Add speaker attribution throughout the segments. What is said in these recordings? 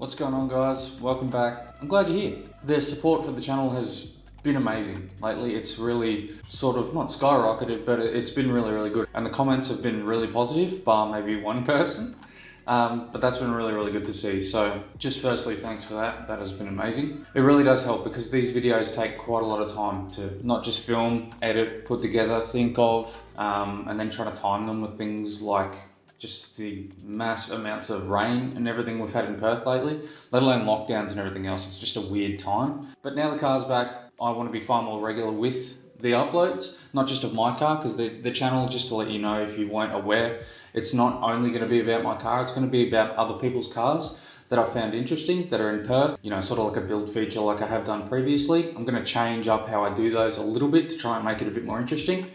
Speaker 1: What's going on, guys? Welcome back. I'm glad you're here. The support for the channel has been amazing lately. It's really sort of not skyrocketed, but it's been really good. And the comments have been really positive, bar maybe one person. But that's been really good to see. So just firstly, thanks for that. That has been amazing. It really does help because these videos take quite a lot of time to not just film, edit, put together, think of, and then try to time them with things like just the mass amounts of rain and everything we've had in Perth lately, let alone lockdowns and everything else. It's just a weird time. But now the car's back, I want to be far more regular with the uploads, not just of my car, because the channel, just to let you know if you weren't aware, it's not only going to be about my car, it's going to be about other people's cars that I found interesting that are in Perth, you know, sort of like a build feature like I have done previously. I'm going to change up how I do those a little bit to try and make it a bit more interesting.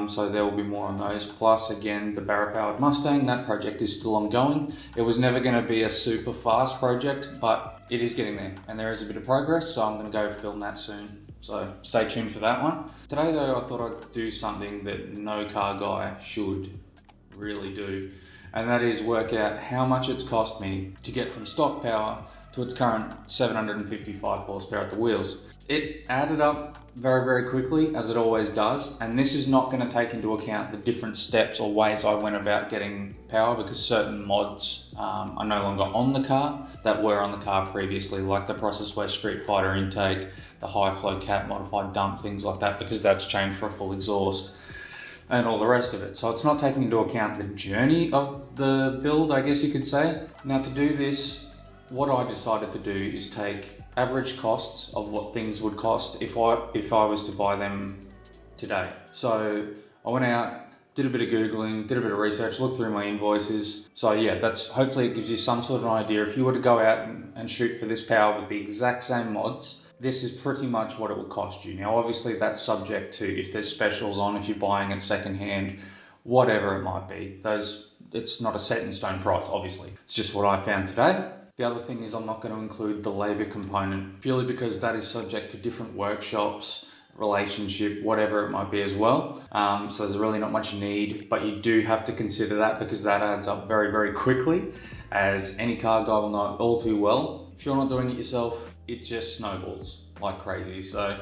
Speaker 1: So there will be more on those. Plus, again, the BARRA powered Mustang, that project is still ongoing. It was never going to be a super fast project, but it is getting there and there is a bit of progress. So I'm going to go film that soon. So stay tuned for that one. Today though, I thought I'd do something that no car guy should really do. And that is work out how much it's cost me to get from stock power to its current 755 horsepower at the wheels. It added up very quickly, as it always does, and this is not going to take into account the different steps or ways I went about getting power, because certain mods are no longer on the car that were on the car previously, like the process where Street Fighter intake, the high flow cap, modified dump, things like that, because that's changed for a full exhaust and all the rest of it. So it's not taking into account the journey of the build, I guess you could say. Now to do this, what I decided to do is take average costs of what things would cost if I was to buy them today. So I went out, did a bit of Googling, did a bit of research, looked through my invoices. So yeah, hopefully it gives you some sort of an idea. If you were to go out and shoot for this power with the exact same mods, this is pretty much what it will cost you. Now, obviously that's subject to if there's specials on, if you're buying it secondhand, whatever it might be. It's not a set in stone price, obviously. It's just what I found today. The other thing is I'm not going to include the labor component, purely because that is subject to different workshops, relationship, whatever it might be as well. So there's really not much need, but you do have to consider that because that adds up very quickly, as any car guy will know all too well. If you're not doing it yourself, it just snowballs like crazy. So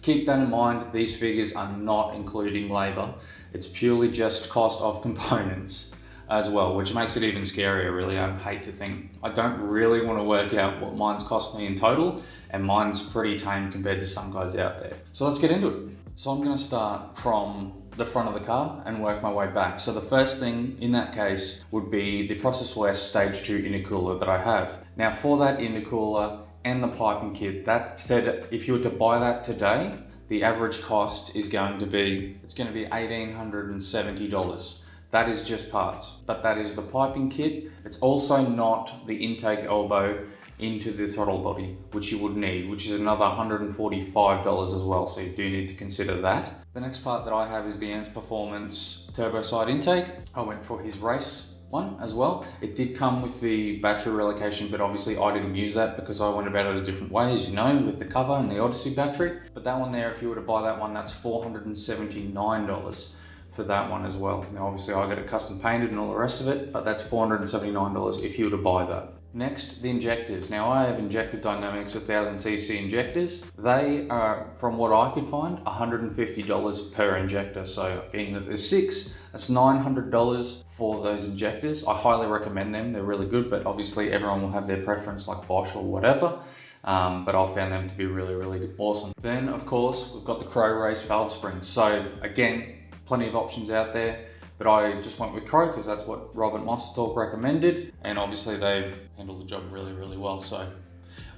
Speaker 1: keep that in mind. These figures are not including labor. It's purely just cost of components as well, which makes it even scarier, really. I hate to think. I don't really want to work out what mine's cost me in total, and mine's pretty tame compared to some guys out there. So let's get into it. So I'm going to start from the front of the car and work my way back. So the first thing in that case would be the Process West Stage 2 intercooler that I have. Now for that intercooler and the piping kit, that said, if you were to buy that today, the average cost is going to be $1,870. That is just parts, but that is the piping kit. It's also not the intake elbow into the throttle body, which you would need, which is another $145 as well. So you do need to consider that. The next part that I have is the Ants Performance turbo side intake. I went for his race one as well. It did come with the battery relocation, but obviously I didn't use that because I went about it a different way, as you know, with the cover and the Odyssey battery. But that one there, if you were to buy that one, that's $479 for that one as well. Now obviously I got it custom painted and all the rest of it, but that's $479 if you were to buy that. Next, the injectors. Now I have Injector Dynamics 1000cc injectors. They are, from what I could find, $150 per injector. So being that there's 6, that's $900 for those injectors. I highly recommend them. They're really good, but obviously everyone will have their preference, like Bosch or whatever. But I found them to be really awesome. Then of course, we've got the Crow Race valve springs. So again, plenty of options out there. But I just went with Crow because that's what Robert Monster recommended, and obviously they handle the job really well, so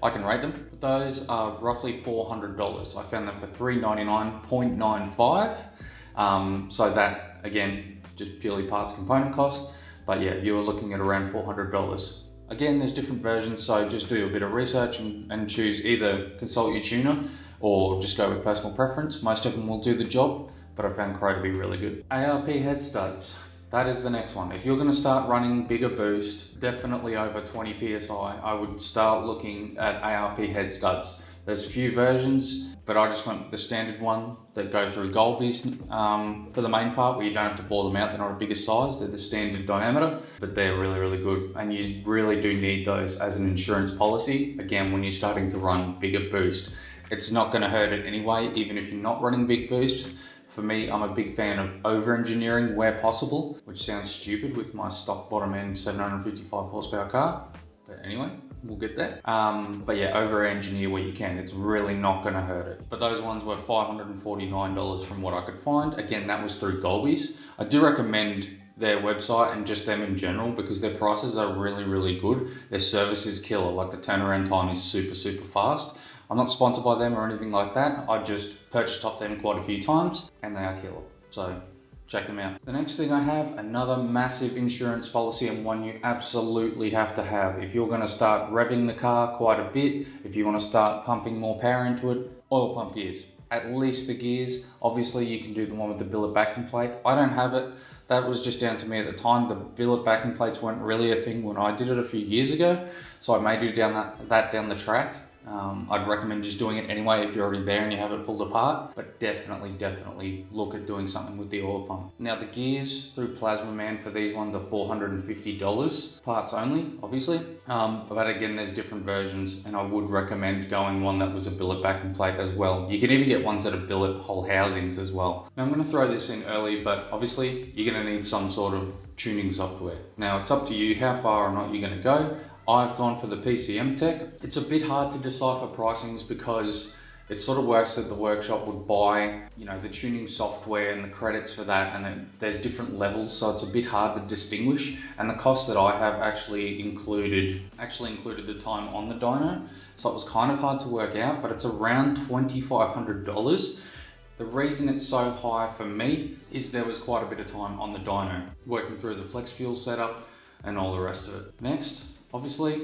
Speaker 1: I can rate them. But those are roughly $400. I found them for $399.95. So that, again, just purely parts component cost. But yeah, you were looking at around $400. Again, there's different versions, so just do a bit of research and choose, either consult your tuner or just go with personal preference. Most of them will do the job, but I found Crow to be really good. ARP head studs. That is the next one. If you're going to start running bigger boost, definitely over 20 PSI, I would start looking at ARP head studs. There's a few versions, but I just went with the standard one that go through Golby's for the main part, where you don't have to bore them out. They're not a bigger size, they're the standard diameter, but they're really, really good. And you really do need those as an insurance policy. Again, when you're starting to run bigger boost, it's not going to hurt it anyway, even if you're not running big boost. For me, I'm a big fan of over-engineering where possible, which sounds stupid with my stock bottom end 755 horsepower car. But anyway, we'll get there. But yeah, over-engineer where you can. It's really not going to hurt it. But those ones were $549 from what I could find. Again, that was through Golby's. I do recommend their website and just them in general because their prices are really, really good. Their service is killer. Like the turnaround time is super, super fast. I'm not sponsored by them or anything like that. I just purchased off them quite a few times and they are killer. So check them out. The next thing I have, another massive insurance policy, and one you absolutely have to have. If you're going to start revving the car quite a bit, if you want to start pumping more power into it, oil pump gears. At least the gears. Obviously you can do the one with the billet backing plate. I don't have it. That was just down to me at the time. The billet backing plates weren't really a thing when I did it a few years ago. So I may do that down the track. I'd recommend just doing it anyway if you're already there and you have it pulled apart, but definitely look at doing something with the oil pump. Now the gears through Plasma Man for these ones are $450, parts only, obviously. But again, there's different versions and I would recommend going one that was a billet backing plate as well. You can even get ones that are billet whole housings as well. Now I'm going to throw this in early, but obviously you're going to need some sort of tuning software. Now it's up to you how far or not you're going to go. I've gone for the PCM tech. It's a bit hard to decipher pricings because it sort of works that the workshop would buy, the tuning software and the credits for that, and then there's different levels, so it's a bit hard to distinguish. And the cost that I have actually included the time on the dyno, so it was kind of hard to work out, but it's around $2,500. The reason it's so high for me is there was quite a bit of time on the dyno, working through the flex fuel setup and all the rest of it. Next, obviously,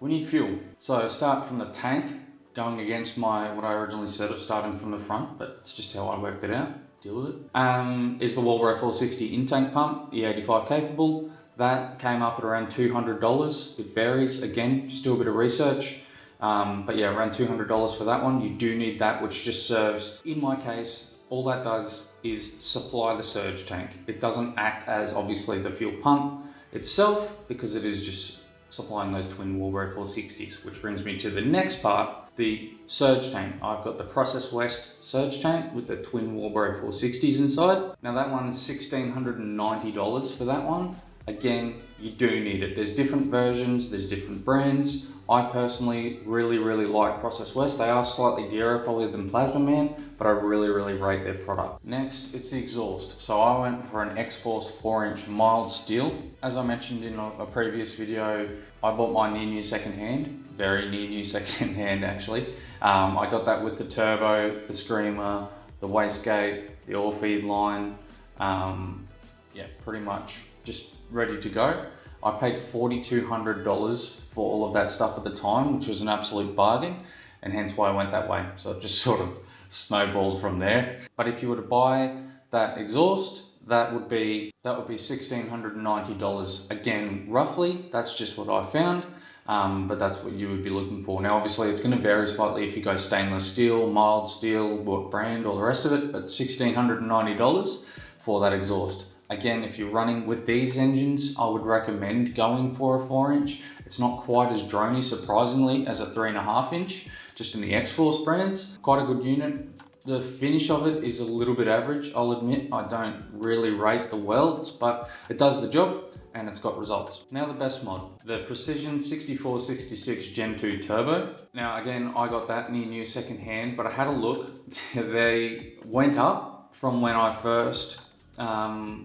Speaker 1: we need fuel. So start from the tank, going against what I originally said of starting from the front, but it's just how I worked it out. Deal with it. Is the Walbro 460 in-tank pump, E85 capable. That came up at around $200. It varies. Again, just do a bit of research. But yeah, around $200 for that one. You do need that, which just serves, in my case, all that does is supply the surge tank. It doesn't act as obviously the fuel pump itself because it is just supplying those twin Walbro 460s, which brings me to the next part, the surge tank. I've got the Process West surge tank with the twin Walbro 460s inside. Now that one's $1,690 for that one. Again, you do need it. There's different versions, there's different brands. I personally really like Process West. They are slightly dearer probably than Plasma Man, but I really rate their product. Next, it's the exhaust. So I went for an X-Force 4-inch mild steel. As I mentioned in a previous video, I bought mine near new secondhand, very near new secondhand actually. I got that with the turbo, the screamer, the wastegate, the oil feed line. Yeah, pretty much just ready to go. I paid $4,200 for all of that stuff at the time, which was an absolute bargain, and hence why I went that way. So it just sort of snowballed from there. But if you were to buy that exhaust, that would be $1,690. Again, roughly, that's just what I found, but that's what you would be looking for. Now, obviously, it's going to vary slightly if you go stainless steel, mild steel, what brand, all the rest of it, but $1,690 for that exhaust. Again, if you're running with these engines, I would recommend going for a 4-inch. It's not quite as droney, surprisingly, as a 3.5-inch, just in the X-Force brands. Quite a good unit. The finish of it is a little bit average, I'll admit. I don't really rate the welds, but it does the job and it's got results. Now the best mod, the Precision 6466 Gen 2 Turbo. Now again, I got that near new secondhand, but I had a look. They went up from when I first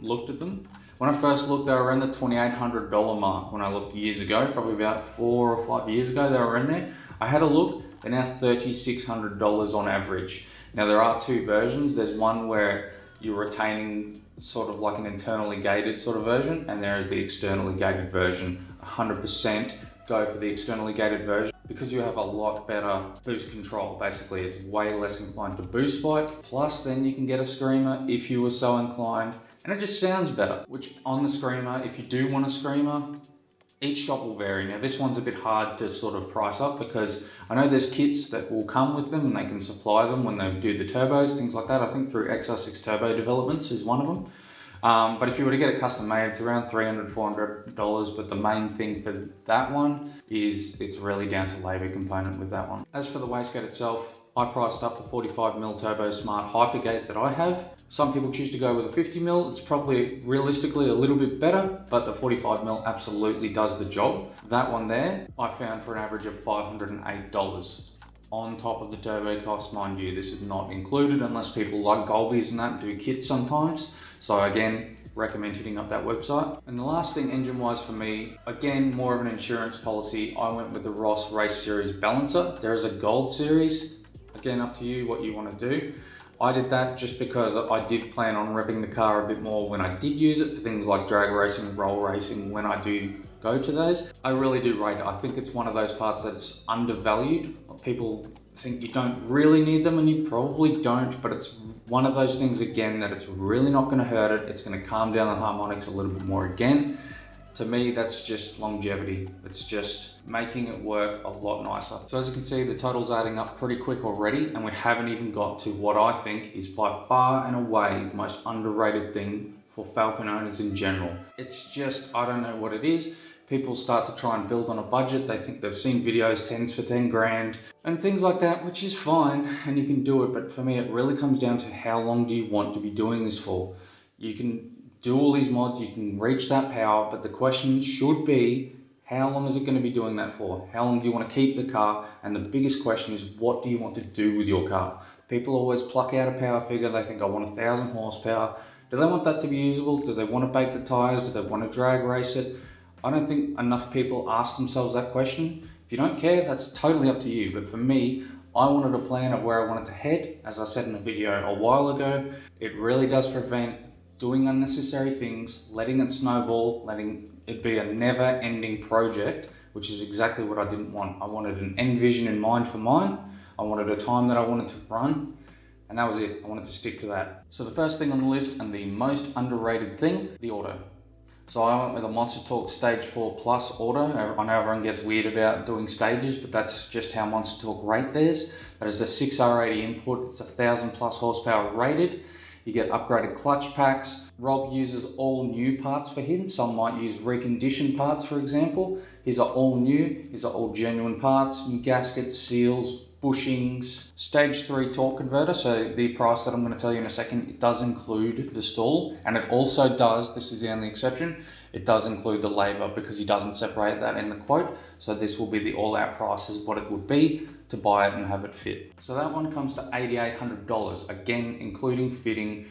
Speaker 1: looked at them. When I first looked, they were around the $2,800 mark when I looked years ago, probably about 4 or 5 years ago, they were in there. I had a look, they're now $3,600 on average. Now there are two versions. There's one where you're retaining sort of like an internally gated sort of version, and there is the externally gated version. 100% go for the externally gated version because you have a lot better boost control. Basically, it's way less inclined to boost spike. Plus, then you can get a screamer if you were so inclined, and it just sounds better. Which on the screamer, if you do want a screamer, Each shop will vary. Now this one's a bit hard to sort of price up because I know there's kits that will come with them and they can supply them when they do the turbos, things like that. I think through XR6 Turbo Developments is one of them. But if you were to get it custom made, it's around $300, $400. But the main thing for that one is it's really down to labour component with that one. As for the wastegate itself, I priced up the 45mm Turbo Smart Hypergate that I have. Some people choose to go with a 50mm. It's probably realistically a little bit better, but the 45mm absolutely does the job. That one there, I found for an average of $508. On top of the turbo cost, mind you, this is not included unless people like Golbies and that and do kits sometimes. So again, recommend hitting up that website. And the last thing engine-wise for me, again, more of an insurance policy, I went with the Ross Race Series Balancer. There is a Gold Series. Again, up to you what you want to do. I did that just because I did plan on repping the car a bit more when I did use it for things like drag racing, roll racing, when I do go to those. I really do rate it. I think it's one of those parts that's undervalued. People think you don't really need them and you probably don't, but it's one of those things again that it's really not going to hurt it. It's going to calm down the harmonics a little bit more again. To me, that's just longevity. It's just making it work a lot nicer. So as you can see, the total's adding up pretty quick already, and we haven't even got to what I think is by far and away the most underrated thing for Falcon owners in general. It's just, I don't know what it is. People start to try and build on a budget. They think they've seen videos 10s for 10 grand and things like that, which is fine and you can do it. But for me, it really comes down to how long do you want to be doing this for? You can do all these mods, you can reach that power, but the question should be, how long is it going to be doing that for? How long do you want to keep the car? And the biggest question is, what do you want to do with your car? People always pluck out a power figure. They think, I want 1,000 horsepower. Do they want that to be usable? Do they want to bake the tires? Do they want to drag race it? I don't think enough people ask themselves that question. If you don't care, that's totally up to you. But for me, I wanted a plan of where I wanted to head. As I said in a video a while ago, it really does prevent doing unnecessary things, letting it snowball, letting it be a never-ending project, which is exactly what I didn't want. I wanted an end vision in mind for mine. I wanted a time that I wanted to run, and that was it. I wanted to stick to that. So the first thing on the list, and the most underrated thing, the auto. So I went with a Monster Talk Stage 4 Plus Auto. I know everyone gets weird about doing stages, but that's just how Monster Talk rate theirs. That is a 6R80 input. It's 1,000 plus horsepower rated. You get upgraded clutch packs. Rob uses all new parts for him. Some might use reconditioned parts, for example. His are all new. His are all genuine parts. New gaskets, seals, bushings. Stage 3 torque converter. So the price that I'm going to tell you in a second, it does include the stall. And it also does, this is the only exception, it does include the labour because he doesn't separate that in the quote. So this will be the all-out price is what it would be to buy it and have it fit. So that one comes to $8,800, again, including fitting,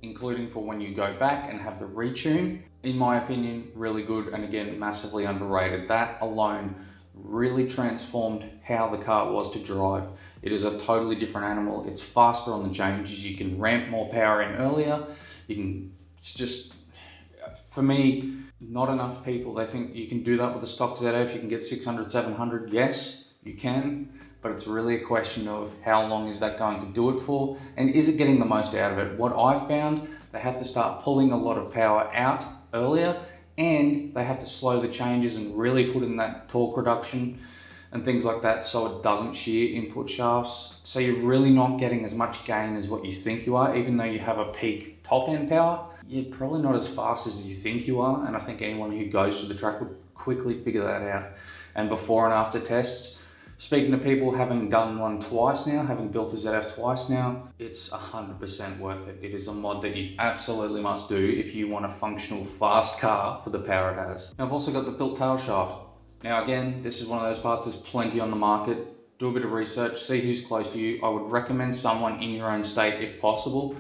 Speaker 1: including for when you go back and have the retune. In my opinion, really good, and again, massively underrated. That alone really transformed how the car was to drive. It is a totally different animal. It's faster on the changes. You can ramp more power in earlier. It's just, for me, not enough people. They think you can do that with the stock ZF. You can get 600, 700. Yes, you can. But it's really a question of how long is that going to do it for, and is it getting the most out of it? What I found, they have to start pulling a lot of power out earlier, and they have to slow the changes and really put in that torque reduction and things like that so it doesn't shear input shafts. So you're really not getting as much gain as what you think you are. Even though you have a peak top end power, you're probably not as fast as you think you are, and I think anyone who goes to the track would quickly figure that out. And before and after tests, speaking to people having done one twice now, having built a ZF twice now, it's 100% worth it. It is a mod that you absolutely must do if you want a functional, fast car for the power it has. Now I've also got the built tail shaft. Now again, this is one of those parts, there's plenty on the market. Do a bit of research, see who's close to you. I would recommend someone in your own state if possible,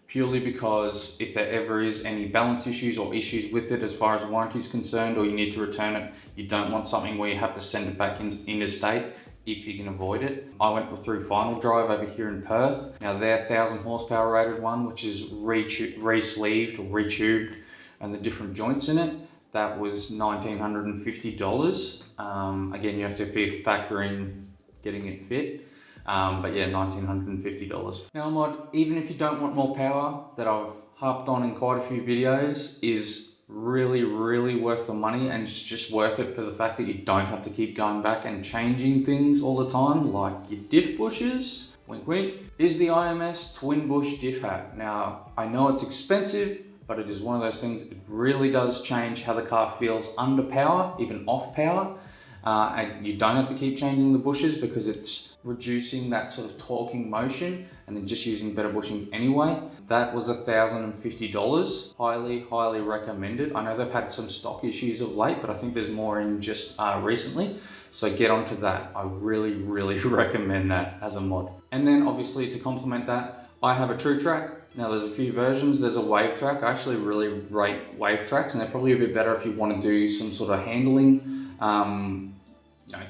Speaker 1: purely because if there ever is any balance issues or issues with it as far as warranty is concerned, or you need to return it, you don't want something where you have to send it back interstate if you can avoid it. I went through Final Drive over here in Perth. Now their 1,000 horsepower rated one, which is re-sleeved or retubed and the different joints in it, that was $1,950. Again, you have to factor in getting it fit. But yeah, $1,950. Now a mod, even if you don't want more power, that I've harped on in quite a few videos, is really, really worth the money, and it's just worth it for the fact that you don't have to keep going back and changing things all the time, like your diff bushes. Wink wink. Is the IMS twin bush diff hat. Now, I know it's expensive, but it is one of those things, it really does change how the car feels under power, even off power. And you don't have to keep changing the bushes because it's reducing that sort of torquing motion and then just using better bushing anyway. That was $1,050. Highly, highly recommended. I know they've had some stock issues of late, but I think there's more in just recently. So get onto that. I really, really recommend that as a mod. And then obviously to complement that, I have a True Track. Now there's a few versions. There's a Wave Track. I actually really rate Wave Tracks, and they're probably a bit better if you want to do some sort of handling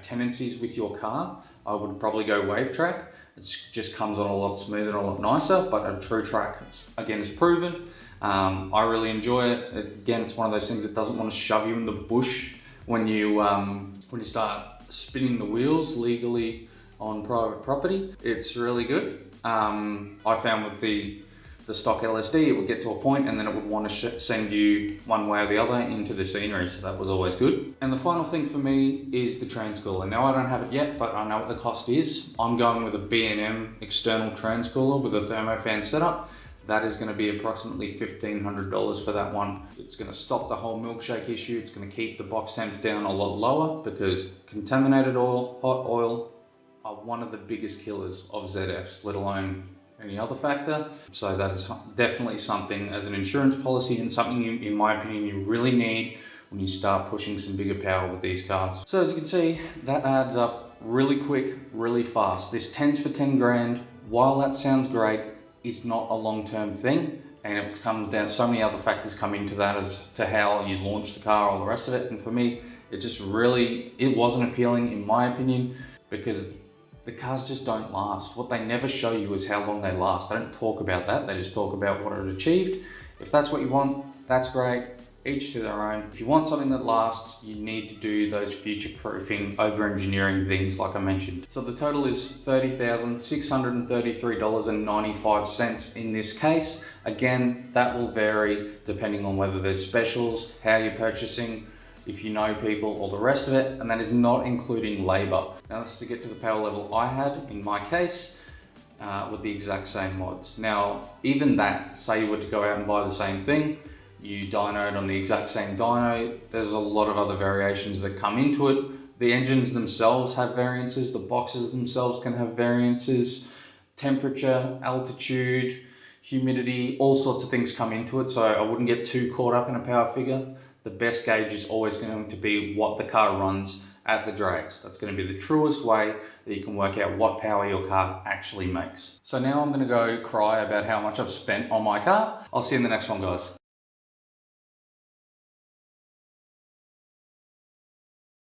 Speaker 1: tendencies with your car. I would probably go Wave Track. It just comes on a lot smoother and a lot nicer, but a True Track, again, is proven. I really enjoy it. Again, it's one of those things that doesn't want to shove you in the bush when you start spinning the wheels legally on private property. It's really good. I found with the stock LSD, it would get to a point and then it would want to send you one way or the other into the scenery, so that was always good. And the final thing for me is the transcooler. Now I don't have it yet, but I know what the cost is. I'm going with a B&M external transcooler with a thermofan setup. That is going to be approximately $1,500 for that one. It's going to stop the whole milkshake issue. It's going to keep the box temps down a lot lower, because contaminated oil, hot oil, are one of the biggest killers of ZFs, let alone any other factor. So that is definitely something as an insurance policy, and something you, in my opinion, you really need when you start pushing some bigger power with these cars. So as you can see, that adds up really quick, really fast. This 10's for 10 grand, while that sounds great, is not a long-term thing. And it comes down, so many other factors come into that as to how you launch the car, all the rest of it. And for me, it wasn't appealing in my opinion, because the cars just don't last. What they never show you is how long they last. They don't talk about that. They just talk about what it achieved. If that's what you want, that's great. Each to their own. If you want something that lasts, you need to do those future-proofing, over-engineering things like I mentioned. So the total is $30,633.95 in this case. Again, that will vary depending on whether there's specials, how you're purchasing, if you know people, all the rest of it, and that is not including labor. Now this is to get to the power level I had in my case with the exact same mods. Now, even that, say you were to go out and buy the same thing, you dynoed on the exact same dyno, there's a lot of other variations that come into it. The engines themselves have variances, the boxes themselves can have variances, temperature, altitude, humidity, all sorts of things come into it, so I wouldn't get too caught up in a power figure. The best gauge is always going to be what the car runs at the drags. That's going to be the truest way that you can work out what power your car actually makes. So now I'm going to go cry about how much I've spent on my car. I'll see you in the next one, guys.